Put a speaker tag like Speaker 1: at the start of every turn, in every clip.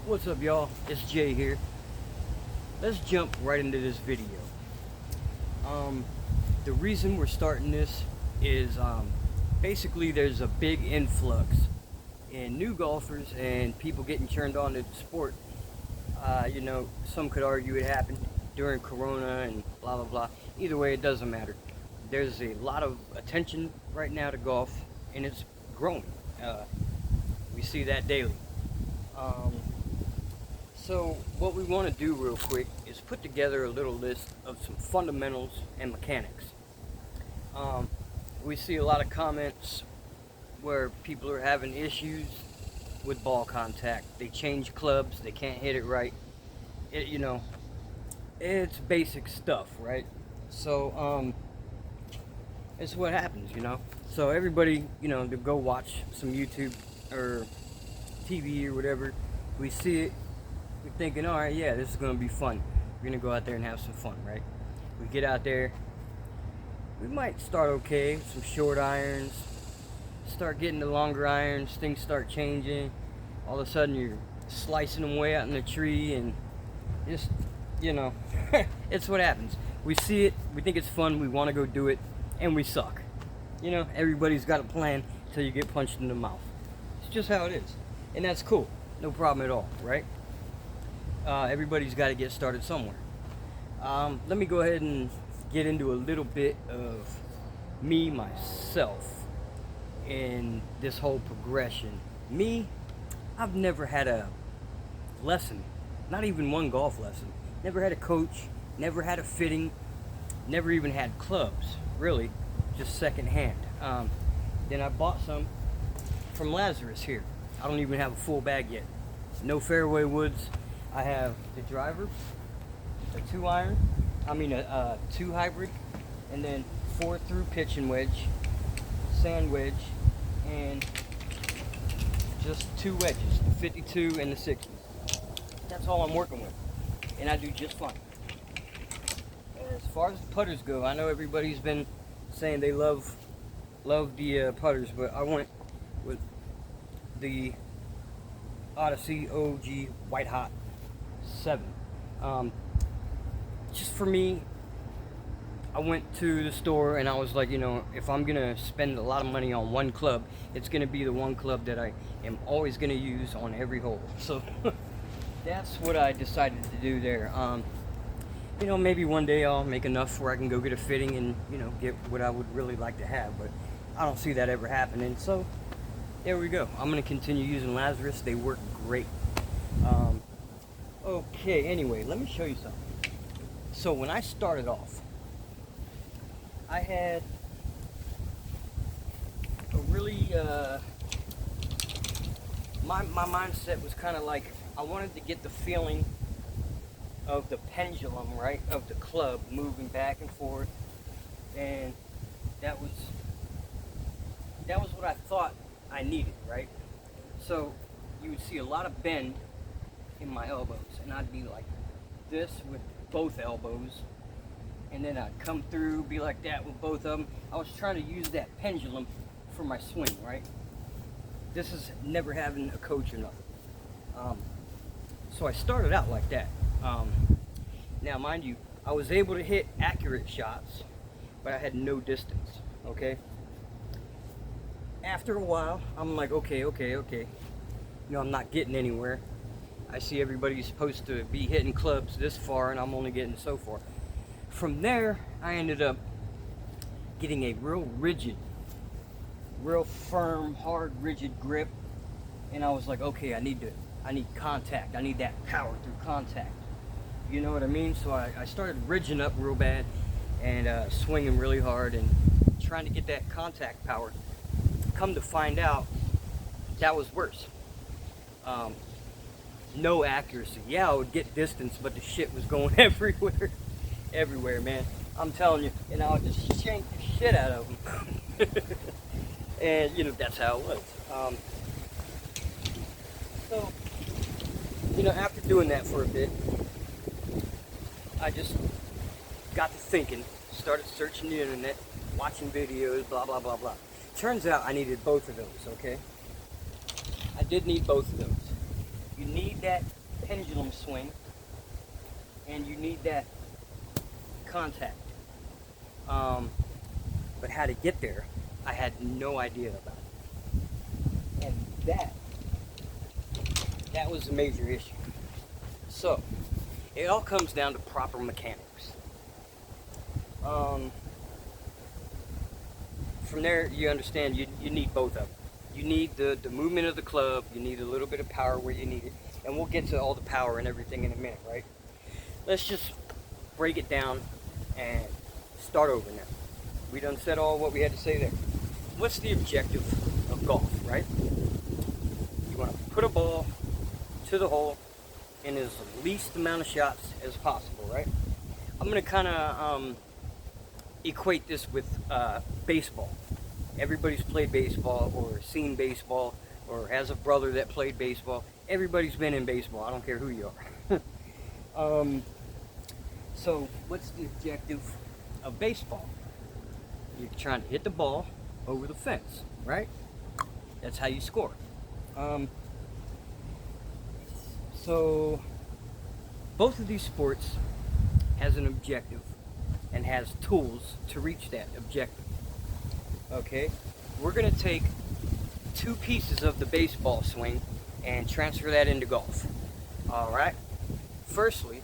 Speaker 1: What's up, y'all? It's Jay here. Let's jump right into this video. The reason we're starting this is basically there's a big influx in new golfers and people getting turned on to the sport. Some could argue it happened during Corona and blah blah blah. Either way, it doesn't matter. There's a lot of attention right now to golf, and it's growing. We see that daily. So what we want to do real quick is put together a little list of some fundamentals and mechanics. We see a lot of comments where people are having issues with ball contact. They change clubs, they can't hit it right. It's basic stuff, right? So it's what happens. So everybody, to go watch some YouTube or TV or whatever, we see it. We're thinking, all right, yeah, this is going to be fun. We're going to go out there and have some fun, right? We get out there. We might start okay, some short irons. Start getting the longer irons. Things start changing. All of a sudden, you're slicing them way out in the tree. And just, it's what happens. We see it. We think it's fun. We want to go do it. And we suck. Everybody's got a plan until you get punched in the mouth. It's just how it is. And that's cool. No problem at all, right? Everybody's got to get started somewhere. Let me go ahead and get into a little bit of me, myself, in this whole progression. Me, I've never had a lesson, not even one golf lesson. Never had a coach, never had a fitting, never even had clubs, really, just secondhand. Then I bought some from Lazarus here. I don't even have a full bag yet. No fairway woods. I have the driver, a 2 hybrid, and then 4 through pitching wedge, sand wedge, and just 2 wedges, the 52 and the 60. That's all I'm working with, and I do just fine. As far as the putters go, I know everybody's been saying they love the putters, but I went with the Odyssey OG White Hot 7. Just for me, I went to the store and I was like, if I'm gonna spend a lot of money on one club, it's gonna be the one club that I am always gonna use on every hole. So that's what I decided to do there. Maybe one day I'll make enough where I can go get a fitting and get what I would really like to have, but I don't see that ever happening. So there we go. I'm gonna continue using Lazarus. They work great. Okay, anyway, let me show you something. So when I started off, I had a really, my mindset was kind of like, I wanted to get the feeling of the pendulum, right, of the club moving back and forth, and that was what I thought I needed, right? So you would see a lot of bend in my elbows, and I'd be like this with both elbows, and then I'd come through, be like that with both of them. I was trying to use that pendulum for my swing, right? This is never having a coach or nothing. So I started out like that. Now, mind you, I was able to hit accurate shots, but I had no distance, okay? After a while, I'm like, okay. I'm not getting anywhere. I see everybody's supposed to be hitting clubs this far, and I'm only getting so far. From there, I ended up getting a real rigid, real firm, hard, rigid grip, and I was like, okay, I need contact. I need that power through contact. You know what I mean? So I started ridging up real bad and swinging really hard and trying to get that contact power. Come to find out, that was worse. No accuracy. Yeah, I would get distance, but the shit was going everywhere, man. I'm telling you, and I would just shank the shit out of them. And that's how it was. So, after doing that for a bit, I just got to thinking, started searching the internet, watching videos, blah blah blah blah. Turns out I needed both of those. Okay, I did need both of those. You need that pendulum swing, and you need that contact. But how to get there, I had no idea about it. And that was a major issue. So, it all comes down to proper mechanics. From there, you understand you need both of them. You need the movement of the club, you need a little bit of power where you need it, and we'll get to all the power and everything in a minute, right? Let's just break it down and start over now. We done said all what we had to say there. What's the objective of golf, right? You want to put a ball to the hole in as least amount of shots as possible, right? I'm going to kind of equate this with baseball. Everybody's played baseball or seen baseball or has a brother that played baseball. Everybody's been in baseball. I don't care who you are. So what's the objective of baseball? You're trying to hit the ball over the fence, right? That's how you score. So both of these sports has an objective and has tools to reach that objective. Okay, we're going to take two pieces of the baseball swing and transfer that into golf. All right. Firstly,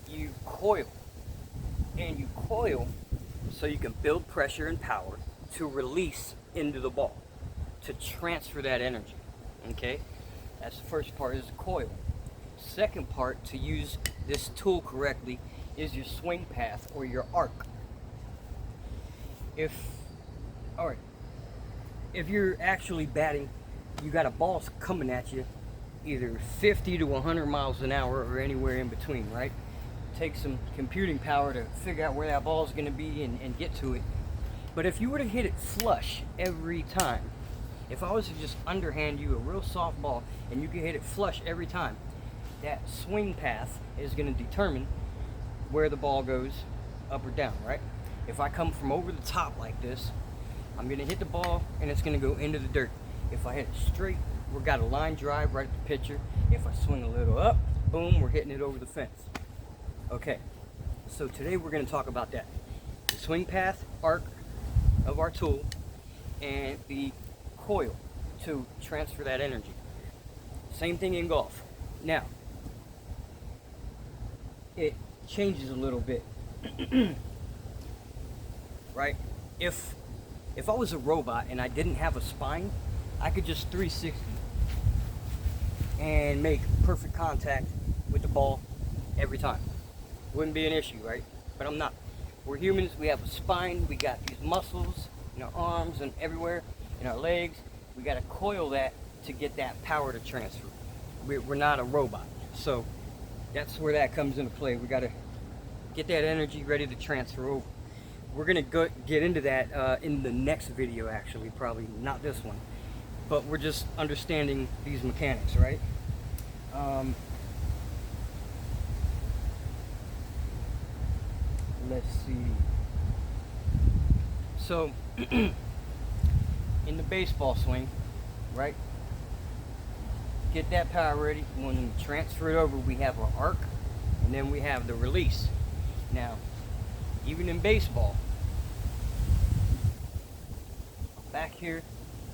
Speaker 1: you coil, and you coil so you can build pressure and power to release into the ball, to transfer that energy. Okay, that's the first part, is the coil. Second part, to use this tool correctly, is your swing path or your arc. If you're actually batting, you got a ball coming at you either 50 to 100 miles an hour or anywhere in between, right? Take some computing power to figure out where that ball is going to be and get to it. But if you were to hit it flush every time, if I was to just underhand you a real soft ball and you can hit it flush every time, that swing path is going to determine where the ball goes, up or down, right? If I come from over the top like this, I'm going to hit the ball and it's going to go into the dirt. If I hit it straight, we've got a line drive right at the pitcher. If I swing a little up, boom, we're hitting it over the fence. Okay, so today we're going to talk about that. The swing path, arc of our tool, and the coil to transfer that energy. Same thing in golf. Now, it changes a little bit. Right? If I was a robot and I didn't have a spine, I could just 360 and make perfect contact with the ball every time. Wouldn't be an issue, right? But I'm not. We're humans, we have a spine, we got these muscles in our arms and everywhere, in our legs. We got to coil that to get that power to transfer. We're not a robot. So that's where that comes into play. We got to get that energy ready to transfer over. We're going to get into that in the next video, actually, probably not this one. But we're just understanding these mechanics, right? Let's see. So, in the baseball swing, right? Get that power ready. When we transfer it over, we have our arc, and then we have the release. Now, even in baseball, back here,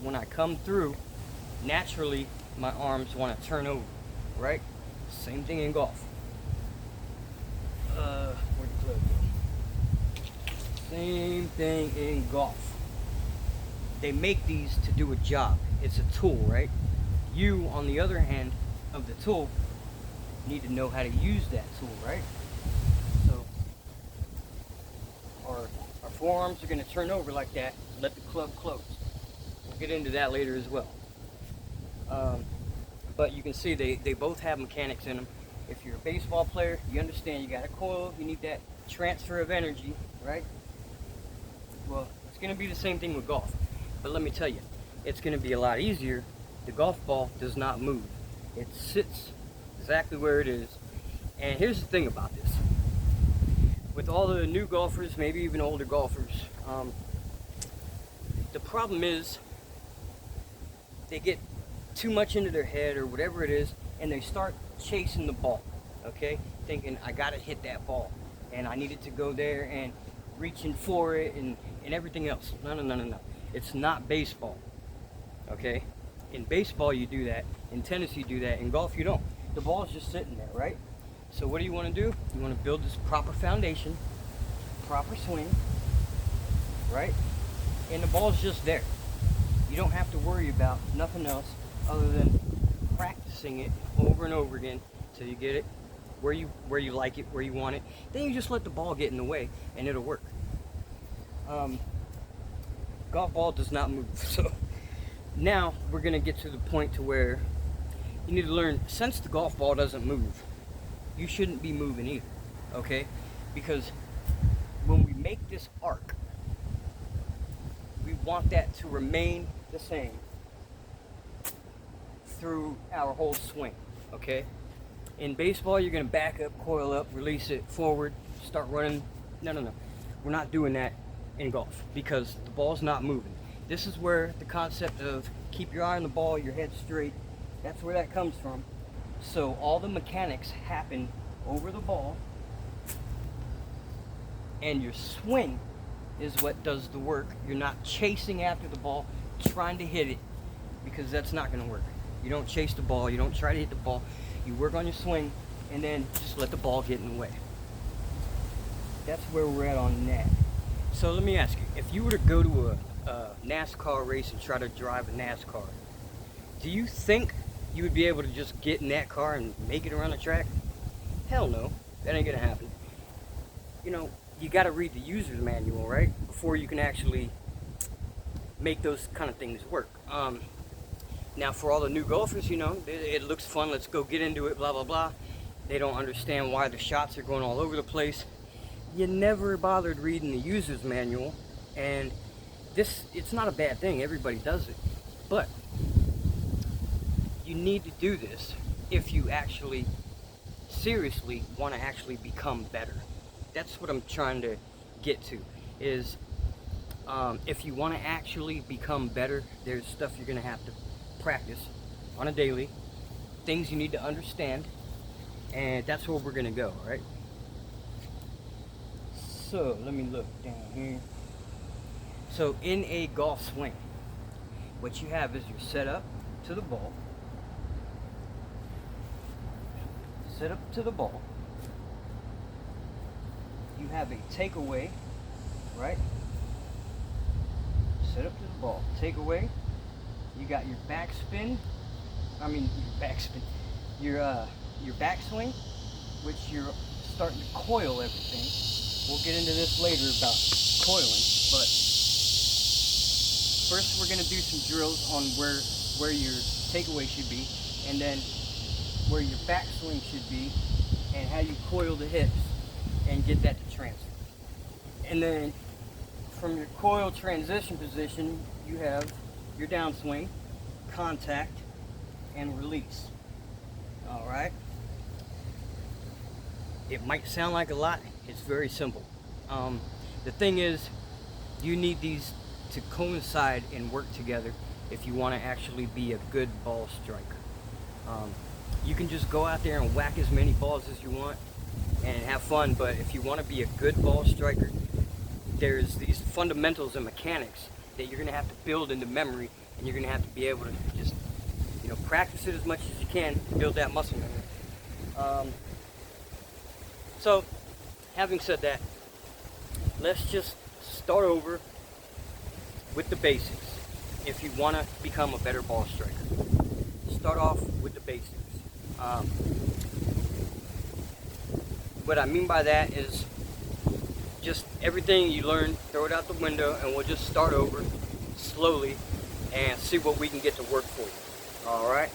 Speaker 1: when I come through, naturally my arms want to turn over, right? Same thing in golf. Where'd the club go? Same thing in golf. They make these to do a job. It's a tool, right? You, on the other hand of the tool, need to know how to use that tool, right? So our forearms are going to turn over like that. Let the club close. We'll get into that later as well. But you can see they both have mechanics in them. If you're a baseball player, you understand you got a coil, you need that transfer of energy, right? Well, it's going to be the same thing with golf. But let me tell you, it's going to be a lot easier. The golf ball does not move. It sits exactly where it is. And here's the thing about this. With all the new golfers, maybe even older golfers, the problem is they get too much into their head or whatever it is, and they start chasing the ball, okay? Thinking, I gotta hit that ball, and I needed to go there and reaching for it and everything else. No. It's not baseball, okay? In baseball, you do that. In tennis, you do that. In golf, you don't. The ball's just sitting there, right? So what do you want to do? You want to build this proper foundation, proper swing, right? And the ball's just there. You don't have to worry about nothing else other than practicing it over and over again till you get it where you like it, where you want it. Then you just let the ball get in the way and it'll work. Golf ball does not move. So now we're gonna get to the point to where you need to learn, since the golf ball doesn't move, you shouldn't be moving either, okay? Because when we make this arc, we want that to remain the same through our whole swing, okay? In baseball, you're gonna back up, coil up, release it forward, start running. No. We're not doing that in golf because the ball's not moving. This is where the concept of keep your eye on the ball, your head straight, that's where that comes from. So all the mechanics happen over the ball, and your swing is what does the work. You're not chasing after the ball, trying to hit it, because that's not going to work. You don't chase the ball, you don't try to hit the ball, you work on your swing, and then just let the ball get in the way. That's where we're at on that. So let me ask you, if you were to go to a NASCAR race and try to drive a NASCAR, do you think you would be able to just get in that car and make it around the track? Hell no, that ain't gonna happen. You know, you gotta read the user's manual, right? Before you can actually make those kind of things work. Now for all the new golfers, you know, it looks fun, let's go get into it, blah, blah, blah. They don't understand why the shots are going all over the place. You never bothered reading the user's manual, and it's not a bad thing, everybody does it. But you need to do this if you actually seriously want to actually become better. That's what I'm trying to get to, is if you want to actually become better, there's stuff you're going to have to practice on a daily, things you need to understand, and that's where we're going to go, right? So let me look down here. So in a golf swing, what you have is your setup to the ball, set up to the ball. You have a takeaway, right? Set up to the ball, takeaway. You got your backspin. Your backswing, which you're starting to coil everything. We'll get into this later about coiling, but first we're gonna do some drills on where your takeaway should be, and then where your backswing should be, and how you coil the hips and get that to transfer. And then from your coil transition position, you have your downswing, contact, and release. All right. It might sound like a lot. It's very simple. The thing is, you need these to coincide and work together if you want to actually be a good ball striker. You can just go out there and whack as many balls as you want and have fun, but if you want to be a good ball striker, there's these fundamentals and mechanics that you're going to have to build into memory, and you're going to have to be able to just, you know, practice it as much as you can to build that muscle memory. So, having said that, let's just start over with the basics. If you want to become a better ball striker, start off with the basics. What I mean by that is just everything you learn, throw it out the window, and we'll just start over slowly and see what we can get to work for you. Alright?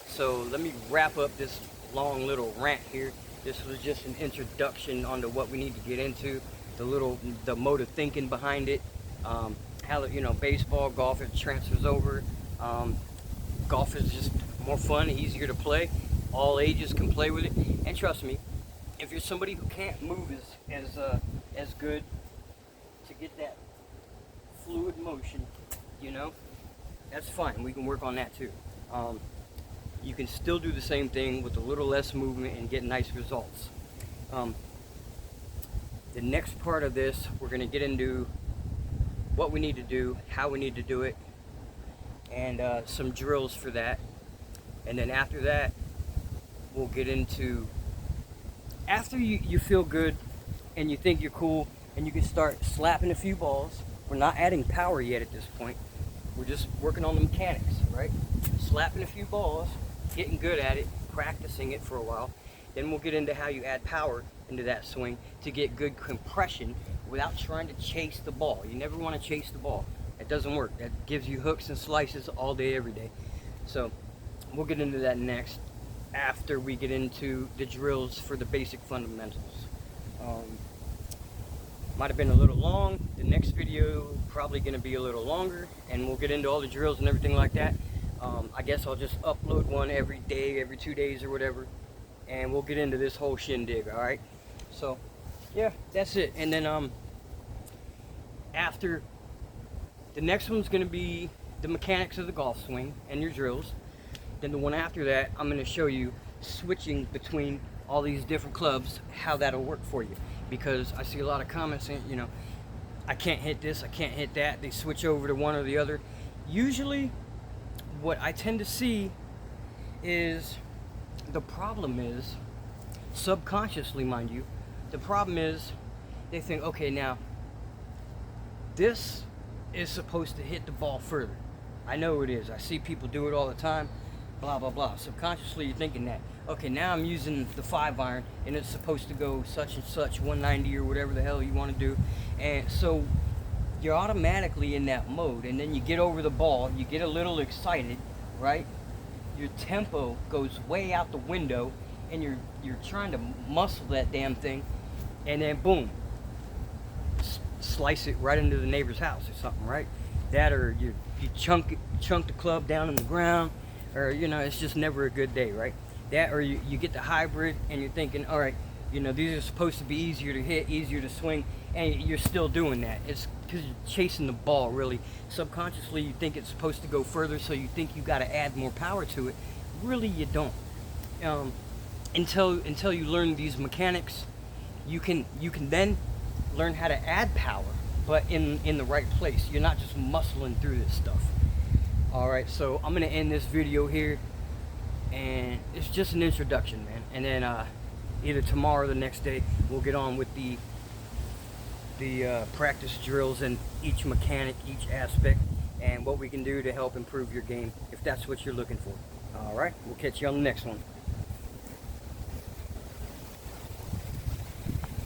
Speaker 1: So let me wrap up this long little rant here. This was just an introduction onto what we need to get into, the mode of thinking behind it, how, you know, baseball, golf, it transfers over. Golf is just more fun, easier to play. All ages can play with it, and trust me, if you're somebody who can't move as good to get that fluid motion, you know, that's fine. We can work on that too. You can still do the same thing with a little less movement and get nice results. The next part of this, we're going to get into what we need to do, how we need to do it, and some drills for that. And then after that, we'll get into, after you feel good and you think you're cool and you can start slapping a few balls. We're not adding power yet at this point. We're just working on the mechanics, right? Slapping a few balls, getting good at it, practicing it for a while. Then we'll get into how you add power into that swing to get good compression without trying to chase the ball. You never want to chase the ball. It doesn't work. That gives you hooks and slices all day, every day. So we'll get into that next, after we get into the drills for the basic fundamentals. Might have been a little long. The next video probably going to be a little longer, and we'll get into all the drills and everything like that. I guess I'll just upload one every day, every 2 days or whatever, and we'll get into this whole shindig. All right, so yeah, that's it. And then after, the next one's going to be the mechanics of the golf swing and your drills. Then the one after that, I'm going to show you switching between all these different clubs, how that'll work for you. Because I see a lot of comments saying, you know, I can't hit this, I can't hit that. They switch over to one or the other. Usually, what I tend to see is, the problem is, subconsciously, mind you, the problem is, they think, okay, now, this is supposed to hit the ball further. I know it is. I see people do it all the time. Blah, blah, blah. Subconsciously, you're thinking that. Okay, now I'm using the 5-iron, and it's supposed to go such and such, 190 or whatever the hell you want to do. And so, you're automatically in that mode. And then you get over the ball, you get a little excited, right? Your tempo goes way out the window, and you're trying to muscle that damn thing, and then boom, slice it right into the neighbor's house or something, right? That, or you chunk the club down in the ground, or, you know, it's just never a good day, right? That, or you get the hybrid and you're thinking, all right, you know, these are supposed to be easier to hit, easier to swing, and you're still doing that. It's because you're chasing the ball, really. Subconsciously, you think it's supposed to go further, so you think you got to add more power to it. Really, you don't. Until you learn these mechanics, you can then learn how to add power, but in the right place. You're not just muscling through this stuff. All right, so I'm gonna end this video here, and it's just an introduction, man. And then either tomorrow or the next day, we'll get on with the practice drills and each mechanic, each aspect, and what we can do to help improve your game, if that's what you're looking for. All right, we'll catch you on the next one.